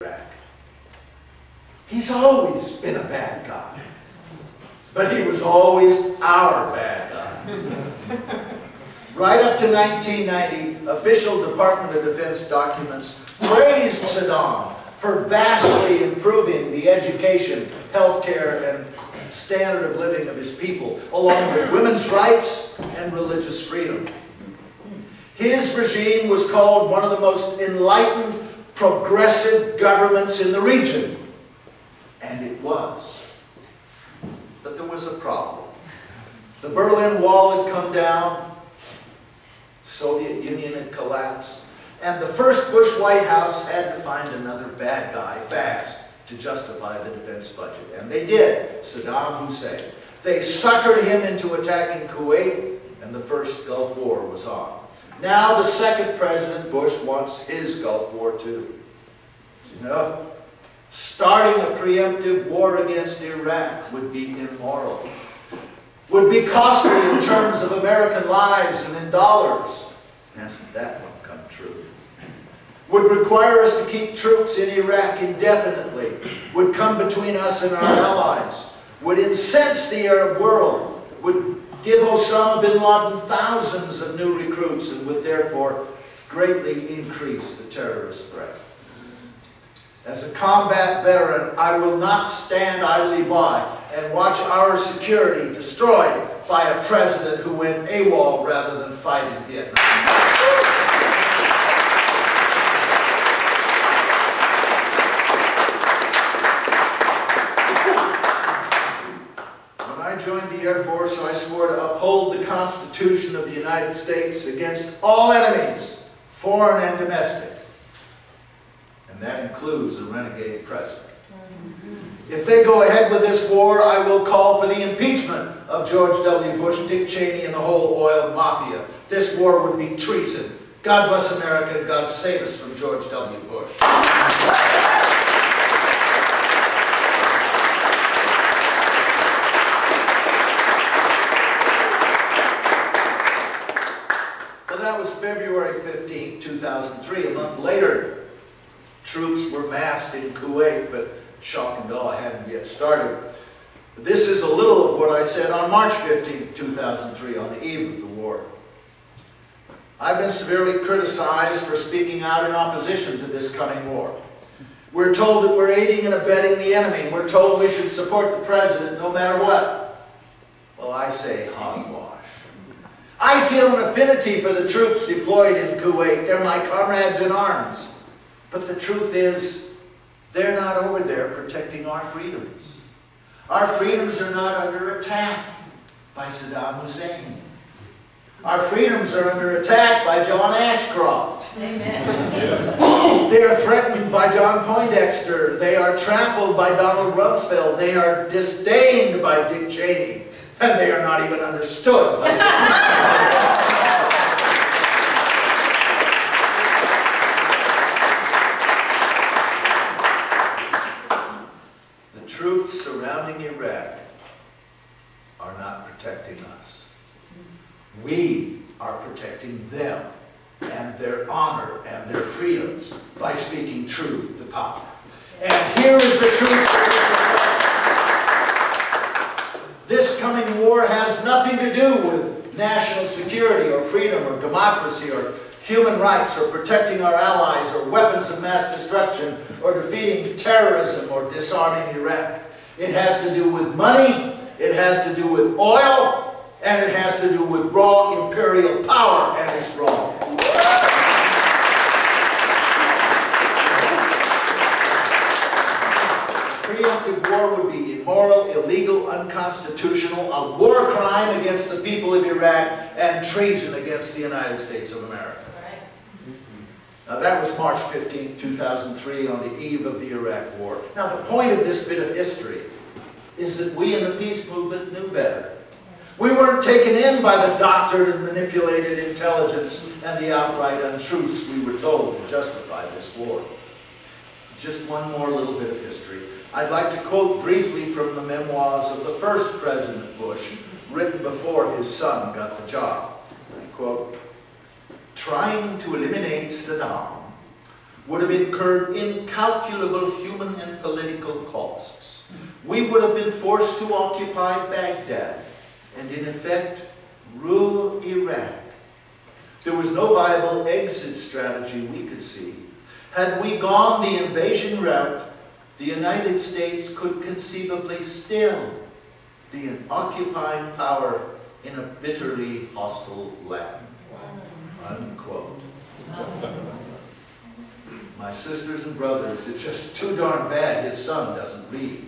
Iraq. He's always been a bad guy, but he was always our bad guy. Right up to 1990, official Department of Defense documents praised Saddam for vastly improving the education, healthcare, and standard of living of his people, along with women's rights and religious freedom. His regime was called one of the most enlightened, progressive governments in the region. And it was. But there was a problem. The Berlin Wall had come down, the Soviet Union had collapsed, and the first Bush White House had to find another bad guy fast to justify the defense budget. And they did, Saddam Hussein. They suckered him into attacking Kuwait, and the first Gulf War was on. Now the second President Bush wants his Gulf War too. You know, starting a preemptive war against Iraq would be immoral, would be costly in terms of American lives and in dollars. Hasn't that one come true? Would require us to keep troops in Iraq indefinitely, would come between us and our allies, would incense the Arab world, would give Osama bin Laden thousands of new recruits, and would therefore greatly increase the terrorist threat. As a combat veteran, I will not stand idly by and watch our security destroyed by a president who went AWOL rather than fight in Vietnam. When I joined the Air Force, I swore to uphold the Constitution of the United States against all enemies, foreign and domestic. And that includes a renegade president. If they go ahead with this war, I will call for the impeachment of George W. Bush, Dick Cheney, and the whole oil mafia. This war would be treason. God bless America, and God save us from George W. Bush. Well, that was February 15, 2003. A month later, troops were massed in Kuwait, but shock and awe hadn't yet started. This is a little of what I said on March 15, 2003, on the eve of the war. I've been severely criticized for speaking out in opposition to this coming war. We're told that we're aiding and abetting the enemy. We're told we should support the president no matter what. Well, I say hogwash. I feel an affinity for the troops deployed in Kuwait. They're my comrades in arms. But the truth is, they're not over there protecting our freedoms. Our freedoms are not under attack by Saddam Hussein. Our freedoms are under attack by John Ashcroft. Amen. They are threatened by John Poindexter. They are trampled by Donald Rumsfeld. They are disdained by Dick Cheney. And they are not even understood by troops surrounding Iraq are not protecting us. We are protecting them and their honor and their freedoms by speaking truth to power. And here is the truth. This coming war has nothing to do with national security or freedom or democracy or human rights or protecting our allies or weapons of mass destruction or defeating terrorism or disarming Iraq. It has to do with money, it has to do with oil, and it has to do with raw imperial power, and it's wrong. Preemptive war would be immoral, illegal, unconstitutional, a war crime against the people of Iraq, and treason against the United States of America. Now that was March 15, 2003, on the eve of the Iraq War. Now the point of this bit of history is that we in the peace movement knew better. We weren't taken in by the doctored and manipulated intelligence and the outright untruths we were told to justify this war. Just one more little bit of history. I'd like to quote briefly from the memoirs of the first President Bush, written before his son got the job. I quote, "Trying to eliminate Saddam would have incurred incalculable human and political costs. We would have been forced to occupy Baghdad and, in effect, rule Iraq. There was no viable exit strategy we could see. Had we gone the invasion route, the United States could conceivably still be an occupying power in a bitterly hostile land. Unquote. My sisters and brothers, it's just too darn bad his son doesn't read.